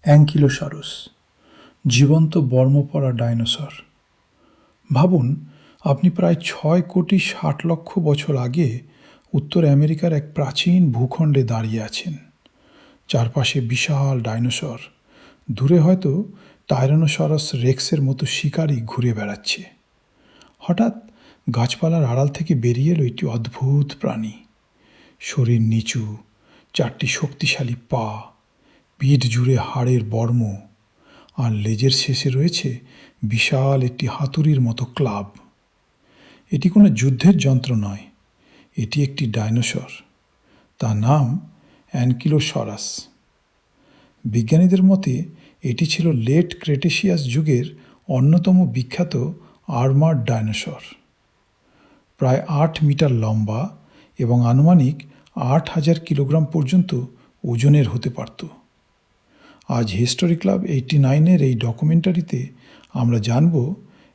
অ্যাঙ্কিলোসারুস, জীবন্ত বর্ম পরা ডাইনোসর। ভাবুন, আপনি প্রায় ৬,৬০,০০,০০০ বছর আগে উত্তর আমেরিকার এক প্রাচীন ভূখণ্ডে দাঁড়িয়ে আছেন। চারপাশে বিশাল ডাইনোসর, দূরে হয়তো টাইরানোসরাস রেক্সের মতো শিকারী ঘুরে বেড়াচ্ছে। হঠাৎ গাছপালার আড়াল থেকে বেরিয়ে এলো একটি অদ্ভুত প্রাণী। শরীর নিচু, 4টি শক্তিশালী পা, পিঠ জুড়ে হাড়ের বর্ম, আর লেজের শেষে রয়েছে বিশাল একটি হাতুড়ির মতো ক্লাব। এটি কোনো যুদ্ধের যন্ত্র নয়, এটি একটি ডাইনোসর। তার নাম অ্যানকিলোসারাস। বিজ্ঞানীদের মতে এটি ছিল লেট ক্রেটেশিয়াস যুগের অন্যতম বিখ্যাত আর্মার্ড ডাইনোসর। প্রায় 8 মিটার লম্বা এবং আনুমানিক 8,000 কিলোগ্রাম পর্যন্ত ওজনের হতে পারত। আজ হিস্টোরি ক্লাব 89-এর এই ডকুমেন্টারিতে আমরা জানব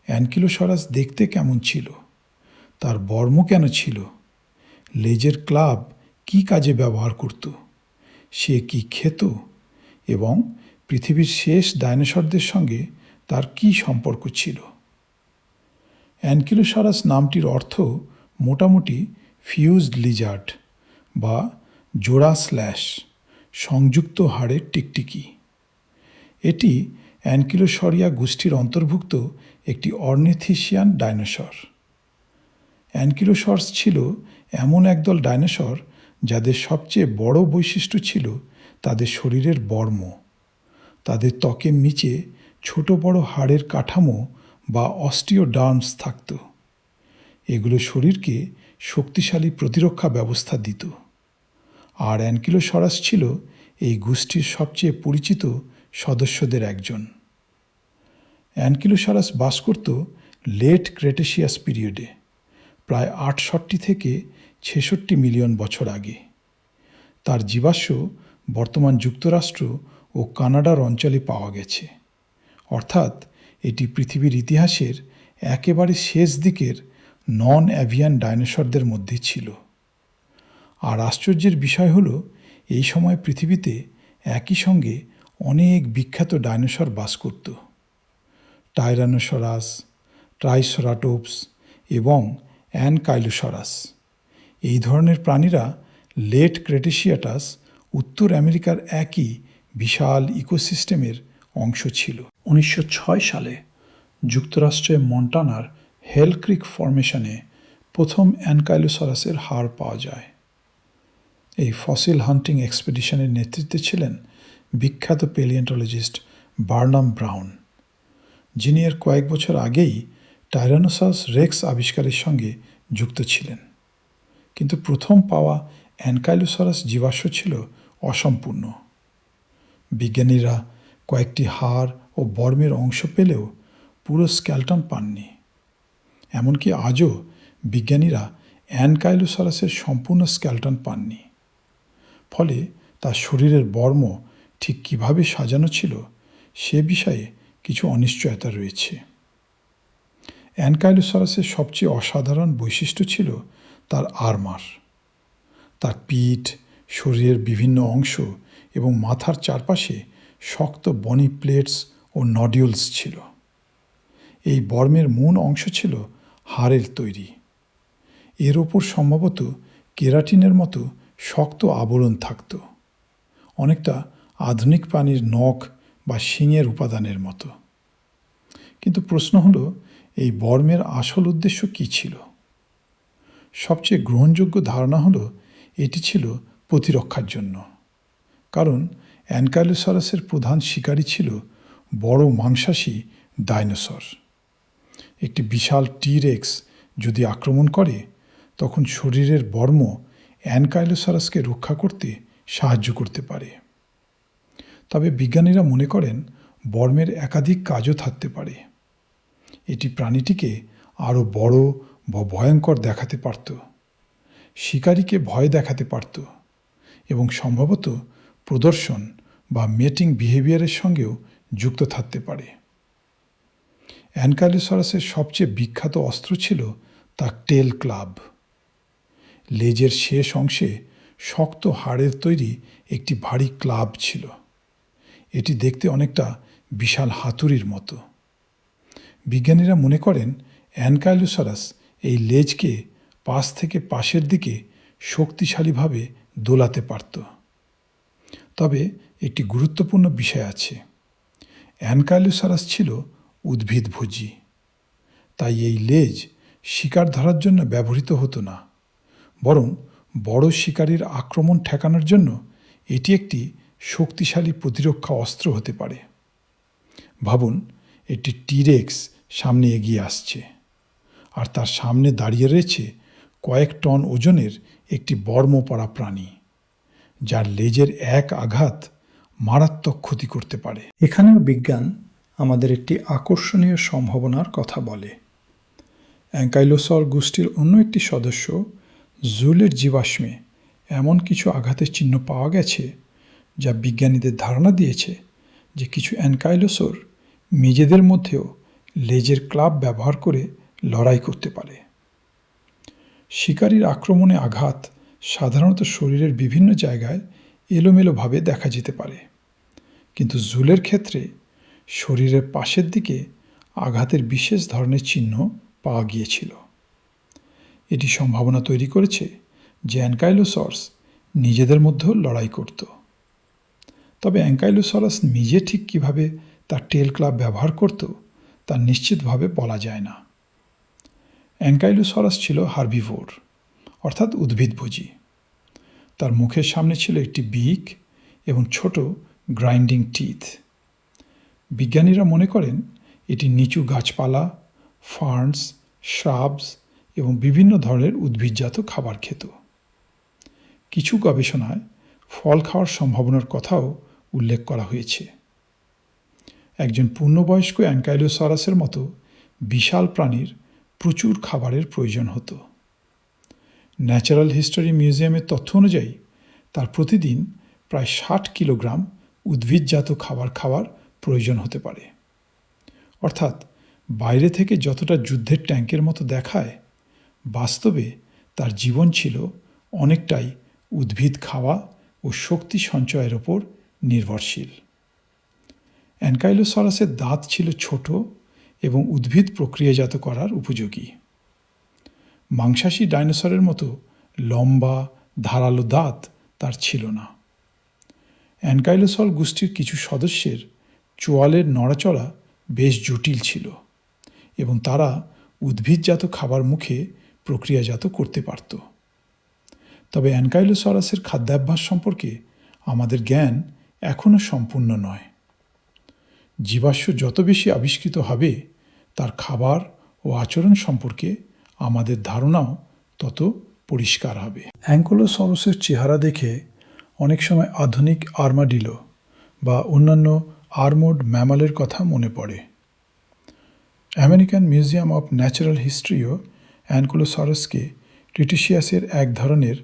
অ্যানকিলোসারাস দেখতে কেমন ছিল, তার বর্ম কেন ছিল, লেজের ক্লাব কী কাজে ব্যবহার করত, সে কি খেত এবং পৃথিবীর শেষ ডাইনোসরদের সঙ্গে তার কী সম্পর্ক ছিল। অ্যানকিলোসারাস নামটির অর্থ মোটামুটি ফিউজড লিজার্ড বা জোড়া স্ল্যাশ, সংযুক্ত হাড়ের টিকটিকি। এটি অ্যানকিলোসরিয়া গোষ্ঠীর অন্তর্ভুক্ত একটি অর্নিথিশিয়ান ডাইনোসর। অ্যানকিলোসর্স ছিল এমন একদল ডাইনোসর যাদের সবচেয়ে বড় বৈশিষ্ট্য ছিল তাদের শরীরের বর্ম। তাদের ত্বকের নিচে ছোট বড় হাড়ের কাঠামো বা অস্টিওডার্মস থাকত। এগুলো শরীরকে শক্তিশালী প্রতিরক্ষা ব্যবস্থা দিত। আর অ্যানকিলোসারাস ছিল এই গোষ্ঠীর সবচেয়ে পরিচিত সদস্যদের একজন। অ্যানকিলোসারাস বাস করত লেট ক্রেটেশিয়াস পিরিয়ডে, প্রায় 68 থেকে 66 মিলিয়ন বছর আগে। তার জীবাশ্ম বর্তমান যুক্তরাষ্ট্র ও কানাডার অঞ্চলে পাওয়া গেছে, অর্থাৎ এটি পৃথিবীর ইতিহাসের একেবারে শেষ দিকের নন অ্যাভিয়ান ডাইনোসরদের মধ্যে ছিল। আর আশ্চর্যের বিষয় হলো, এই সময় পৃথিবীতে একই সঙ্গে অনেক বিখ্যাত ডাইনোসর বাস করত। টাইরানোসরাস, ট্রাইসেরাটোপস এবং অ্যানকাইলোসারাস। এই ধরনের প্রাণীরা লেট ক্রেটেশিয়াটাস উত্তর আমেরিকার একই বিশাল ইকোসিস্টেমের অংশ ছিল। 1906 সালে যুক্তরাষ্ট্রের মন্টানার হেল ক্রিক ফরমেশনে প্রথম অ্যানকাইলোসারাসের হাড় পাওয়া যায়। এই ফসিল হান্টিং এক্সপেডিশনের নেতৃত্বে ছিলেন বিখ্যাত পেলিওন্টোলজিস্ট বার্নাম ব্রাউন, যিনি এর কয়েক বছর আগেই টাইরানোসরাস রেক্স আবিষ্কারের সঙ্গে যুক্ত ছিলেন। কিন্তু প্রথম পাওয়া অ্যানকাইলোসারাস জীবাশ্ম ছিল অসম্পূর্ণ। বিজ্ঞানীরা কয়েকটি হাড় ও বর্মের অংশ পেলেও পুরো স্কেলটন পাননি। এমনকি আজও বিজ্ঞানীরা অ্যানকাইলোসারাসের সম্পূর্ণ স্কেলটন পাননি। ফলে তার শরীরের বর্ম ঠিক কীভাবে সাজানো ছিল সে বিষয়ে কিছু অনিশ্চয়তা রয়েছে। অ্যানকাইলোসারাসের সবচেয়ে অসাধারণ বৈশিষ্ট্য ছিল তার আর্মার। তার পিঠ, শরীরের বিভিন্ন অংশ এবং মাথার চারপাশে শক্ত বনি প্লেটস ও নডিউলস ছিল। এই বর্মের মূল অংশ ছিল হাড়ের তৈরি। এর ওপর সম্ভবত কেরাটিনের মতো শক্ত আবরণ থাকত, অনেকটা আধুনিক প্রাণীর নখ বা শিংয়ের উপাদানের মতো। কিন্তু প্রশ্ন হলো, এই বর্মের আসল উদ্দেশ্য কী ছিল? সবচেয়ে গ্রহণযোগ্য ধারণা হলো এটি ছিল প্রতিরক্ষার জন্য। কারণ অ্যানকাইলোসারাসের প্রধান শিকারী ছিল বড় মাংসাশী ডাইনোসর। একটি বিশাল টি-রেক্স যদি আক্রমণ করে, তখন শরীরের বর্ম অ্যানকাইলোসারাসকে রক্ষা করতে সাহায্য করতে পারে। তবে বিজ্ঞানীরা মনে করেন বর্মের একাধিক কাজও থাকতে পারে। এটি প্রাণীটিকে আরও বড় বা ভয়ঙ্কর দেখাতে পারত, শিকারীকে ভয় দেখাতে পারত এবং সম্ভবত প্রদর্শন বা মেটিং বিহেভিয়ারের সঙ্গেও যুক্ত থাকতে পারে। অ্যানকাইলোসারাসের সবচেয়ে বিখ্যাত অস্ত্র ছিল তার টেল ক্লাব। লেজের শেষ অংশে শক্ত হাড়ের তৈরি একটি ভারী ক্লাব ছিল। এটি দেখতে অনেকটা বিশাল হাতুড়ির মতো। বিজ্ঞানীরা মনে করেন অ্যানকাইলোসারাস এই লেজকে পাশ থেকে পাশের দিকে শক্তিশালীভাবে দোলাতে পারত। তবে একটি গুরুত্বপূর্ণ বিষয় আছে। অ্যানকাইলোসারাস ছিল উদ্ভিদভোজী, তাই এই লেজ শিকার ধরার জন্য ব্যবহৃত হতো না, বরং বড় শিকারীর আক্রমণ ঠেকানোর জন্য এটি একটি শক্তিশালী প্রতিরক্ষা অস্ত্র হতে পারে। ভাবুন, একটি টিরেক্স সামনে এগিয়ে আসছে, আর তার সামনে দাঁড়িয়ে রয়েছে কয়েক টন ওজনের একটি বর্মপরা প্রাণী, যার লেজের এক আঘাত মারাত্মক ক্ষতি করতে পারে। এখানেও বিজ্ঞান আমাদের একটি আকর্ষণীয় সম্ভাবনার কথা বলে। অ্যাঙ্কাইলোসর গোষ্ঠীর অন্য একটি সদস্য জুলের জীবাশ্মে এমন কিছু আঘাতের চিহ্ন পাওয়া গেছে যা বিজ্ঞানীদের ধারণা দিয়েছে যে কিছু অ্যানকাইলোসর নিজেদের মধ্যেও লেজের ক্লাব ব্যবহার করে লড়াই করতে পারে। শিকারীর আক্রমণে আঘাত সাধারণত শরীরের বিভিন্ন জায়গায় এলোমেলোভাবে দেখা যেতে পারে, কিন্তু জুলের ক্ষেত্রে শরীরের পাশের দিকে আঘাতের বিশেষ ধরনের চিহ্ন পাওয়া গিয়েছিল। এটি সম্ভাবনা তৈরি করেছে যে অ্যানকাইলোসরস নিজেদের মধ্যেও লড়াই করত। তবে অ্যানকাইলোসরাস নিজে ঠিক কীভাবে তার টেল ক্লাব ব্যবহার করত তা নিশ্চিতভাবে বলা যায় না। অ্যানকাইলোসরাস ছিল হার্বিভোর, অর্থাৎ উদ্ভিদভোজী। তার মুখের সামনে ছিল একটি বিক এবং ছোট গ্রাইন্ডিং টিথ। বিজ্ঞানীরা মনে করেন এটি নিচু গাছপালা, ফার্নস, শ্রাবস এবং বিভিন্ন ধরনের উদ্ভিদজাত খাবার খেত। কিছু গবেষণায় ফল খাওয়ার সম্ভাবনার কথাও উল্লেখ করা হয়েছে। একজন পূর্ণবয়স্ক অ্যানকাইলোসরাসের মতো বিশাল প্রাণীর প্রচুর খাবারের প্রয়োজন হতো। ন্যাচারাল হিস্টোরি মিউজিয়ামের তথ্য অনুযায়ী তার প্রতিদিন প্রায় 60 কিলোগ্রাম উদ্ভিদজাত খাবার খাওয়ার প্রয়োজন হতে পারে। অর্থাৎ বাইরে থেকে যতটা যুদ্ধের ট্যাঙ্কের মতো দেখায়, বাস্তবে তার জীবন ছিল অনেকটাই উদ্ভিদ খাওয়া ও শক্তি সঞ্চয়ের ওপর নির্ভরশীল। অ্যানকাইলোসরাসের দাঁত ছিল ছোট এবং উদ্ভিদ প্রক্রিয়াজাত করার উপযোগী। মাংসাশী ডাইনোসরের মতো লম্বা ধারালো দাঁত তার ছিল না। অ্যানকাইলোসর গোষ্ঠীর কিছু সদস্যের চোয়ালের নড়াচড়া বেশ জটিল ছিল এবং তারা উদ্ভিদজাত খাবার মুখে প্রক্রিয়াজাত করতে পারত। তবে অ্যানকাইলোসরাসের খাদ্যাভ্যাস সম্পর্কে আমাদের জ্ঞান এখনও সম্পূর্ণ নয়। জীবাশ্ম যত বেশি আবিষ্কৃত হবে, তার খাবার ও আচরণ সম্পর্কে আমাদের ধারণাও তত পরিষ্কার হবে। অ্যাঙ্কোলোসরাসের চেহারা দেখে অনেক সময় আধুনিক আর্মাডিলো বা অন্যান্য আর্মড ম্যামালের কথা মনে পড়ে। আমেরিকান মিউজিয়াম অফ ন্যাচারাল হিস্ট্রিও অ্যানকোলোসরাসকে ক্রিটেসিয়াসের এক ধরনের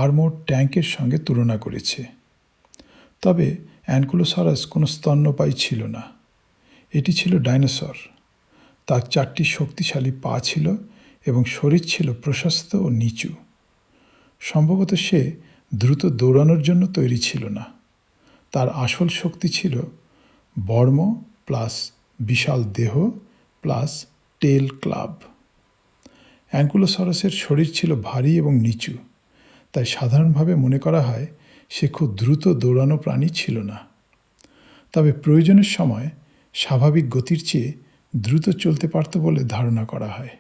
আর্মড ট্যাঙ্কের সঙ্গে তুলনা করেছে। তবে অ্যানকোলোসরাস কোনো স্তন্যপায়ী ছিল না, এটি ছিল ডাইনোসর। তার 4টি শক্তিশালী পা ছিল এবং শরীর ছিল প্রশস্ত ও নিচু। সম্ভবত সে দ্রুত দৌড়ানোর জন্য তৈরি ছিল না। তার আসল শক্তি ছিল বর্ম প্লাস বিশাল দেহ প্লাস টেল ক্লাব। অ্যানকোলোসরাসের শরীর ছিল ভারী এবং নিচু, তাই সাধারণভাবে মনে করা হয় সে খুব দ্রুত দৌড়ানো প্রাণী ছিল না। তবে প্রয়োজনের সময় স্বাভাবিক গতির চেয়ে দ্রুত চলতে পারত বলে ধারণা করা হয়।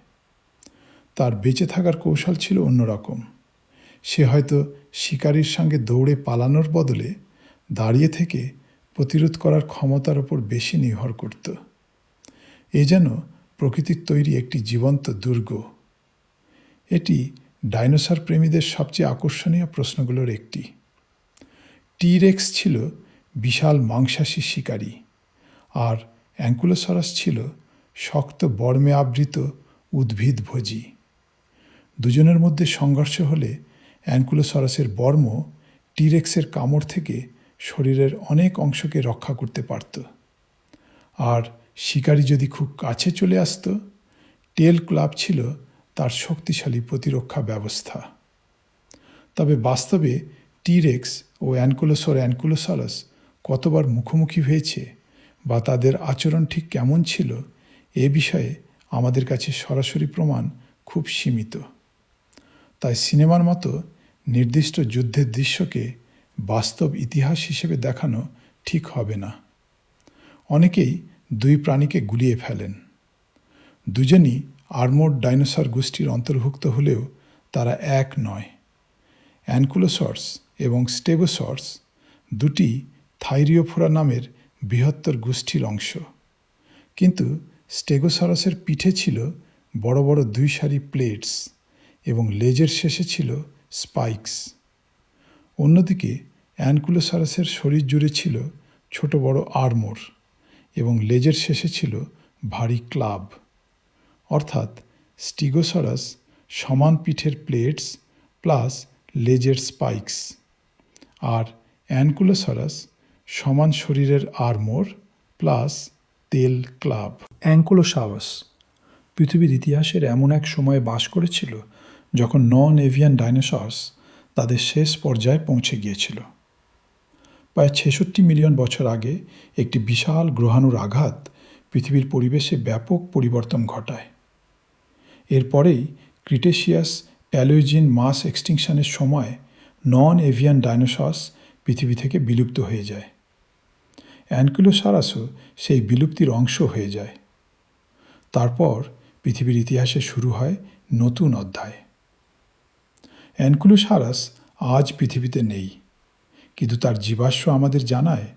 তার বেঁচে থাকার কৌশল ছিল অন্যরকম। সে হয়তো শিকারীর সঙ্গে দৌড়ে পালানোর বদলে দাঁড়িয়ে থেকে প্রতিরোধ করার ক্ষমতার ওপর বেশি নির্ভর করত। এ যেন প্রকৃতির তৈরি একটি জীবন্ত দুর্গ। এটি ডাইনোসর প্রেমীদের সবচেয়ে আকর্ষণীয় প্রশ্নগুলোর একটি। টিরেক্স ছিল বিশাল মাংসাশী শিকারী, আর অ্যানকোলোসরাস ছিল শক্ত বর্মে আবৃত উদ্ভিদভোজী। দুজনের মধ্যে সংঘর্ষ হলে অ্যানকোলোসরাসের বর্ম টিরেক্সের কামড় থেকে শরীরের অনেক অংশকে রক্ষা করতে পারত, আর শিকারী যদি খুব কাছে চলে আসত, টেল ক্লাব ছিল তার শক্তিশালী প্রতিরক্ষা ব্যবস্থা। তবে বাস্তবে টিরেক্স ও অ্যানকোলোসরাস কতবার মুখোমুখি হয়েছে বা তাদের আচরণ ঠিক কেমন ছিল এ বিষয়ে আমাদের কাছে সরাসরি প্রমাণ খুব সীমিত। তাই সিনেমার মতো নির্দিষ্ট যুদ্ধের দৃশ্যকে বাস্তব ইতিহাস হিসেবে দেখানো ঠিক হবে না। অনেকেই দুই প্রাণীকে গুলিয়ে ফেলেন। দুজনই আর্মোর্ড ডাইনোসর গোষ্ঠীর অন্তর্ভুক্ত হলেও তারা এক নয়। অ্যানকুলোসর্স এবং স্টেগোসর্স দুটি থাইরিওফোরা নামের বৃহত্তর গোষ্ঠীর অংশ, কিন্তু স্টেগোসরাসের পিঠে ছিল বড় বড় দুই সারি প্লেটস এবং লেজের শেষে ছিল স্পাইকস। অন্যদিকে অ্যানকুলোসারাসের শরীর জুড়ে ছিল ছোট বড় আর্মোর এবং লেজের শেষে ছিল ভারী ক্লাব। অর্থাৎ স্টিগোসরাস সমান পিঠের প্লেটস প্লাস লেজের স্পাইকস, আর অ্যানকুলোসারাস সমান শরীরের আর্মোর প্লাস তেল ক্লাব। অ্যাঙ্কোলোসাওয়াস পৃথিবীর ইতিহাসের এমন এক সময়ে বাস করেছিল যখন নন এভিয়ান ডাইনোসরস তাদের শেষ পর্যায়ে পৌঁছে গিয়েছিল। প্রায় 66 মিলিয়ন বছর আগে একটি বিশাল গ্রহাণুর আঘাত পৃথিবীর পরিবেশে ব্যাপক পরিবর্তন ঘটায়। এরপরেই ক্রিটেশিয়াস প্যালিওজিন মাস এক্সটিংশনের সময় নন এভিয়ান ডাইনোসরস পৃথিবী থেকে বিলুপ্ত হয়ে যায়। অ্যানকিলোসারাসও সেই বিলুপ্তির অংশ হয়ে যায়। তারপর পৃথিবীর ইতিহাসে শুরু হয় নতুন অধ্যায়। অ্যানকিলোসারাস আজ পৃথিবীতে নেই, কিন্তু তার জীবাশ্ম আমাদের জানায়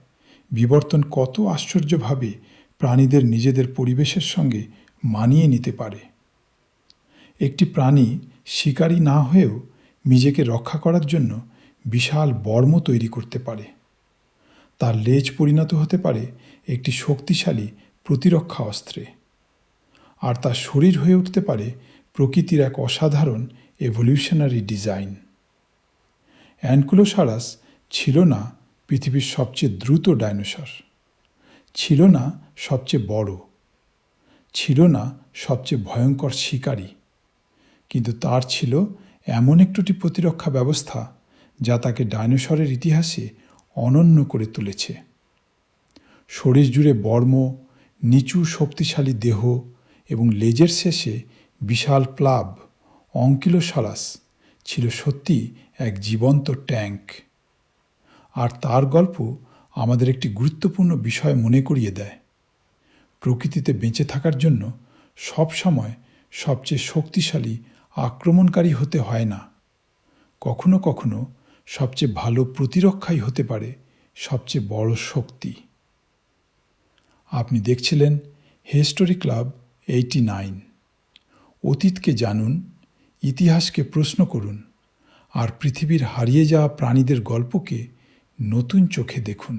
বিবর্তন কত আশ্চর্যভাবে প্রাণীদের নিজেদের পরিবেশের সঙ্গে মানিয়ে নিতে পারে। একটি প্রাণী শিকারী না হয়েও নিজেকে রক্ষা করার জন্য বিশাল বর্ম তৈরি করতে পারে। তার লেজ পরিণত হতে পারে একটি শক্তিশালী প্রতিরক্ষা অস্ত্রে, আর তার শরীর হয়ে উঠতে পারে প্রকৃতির এক অসাধারণ এভলিউশনারি ডিজাইন। অ্যানকিলোসারাস ছিল না পৃথিবীর সবচেয়ে দ্রুত ডাইনোসর, ছিল না সবচেয়ে বড়, ছিল না সবচেয়ে ভয়ঙ্কর শিকারী, কিন্তু তার ছিল এমন একটি প্রতিরক্ষা ব্যবস্থা যা তাকে ডাইনোসরের ইতিহাসে অনন্য করে তুলেছে। শরীর জুড়ে বর্ম, নিচু শক্তিশালী দেহ এবং লেজের শেষে বিশাল ক্লাব, অ্যানকিলোসারাস ছিল সত্যি এক জীবন্ত ট্যাঙ্ক। আর তার গল্প আমাদের একটি গুরুত্বপূর্ণ বিষয় মনে করিয়ে দেয়। প্রকৃতিতে বেঁচে থাকার জন্য সবসময় সবচেয়ে শক্তিশালী আক্রমণকারী হতে হয় না। কখনো কখনো সবচেয়ে ভালো প্রতিরক্ষাই হতে পারে সবচেয়ে বড় শক্তি। আপনি দেখছিলেন হিস্টোরি ক্লাব 89। অতীতকে জানুন, ইতিহাসকে প্রশ্ন করুন, আর পৃথিবীর হারিয়ে যাওয়া প্রাণীদের গল্পকে নতুন চোখে দেখুন।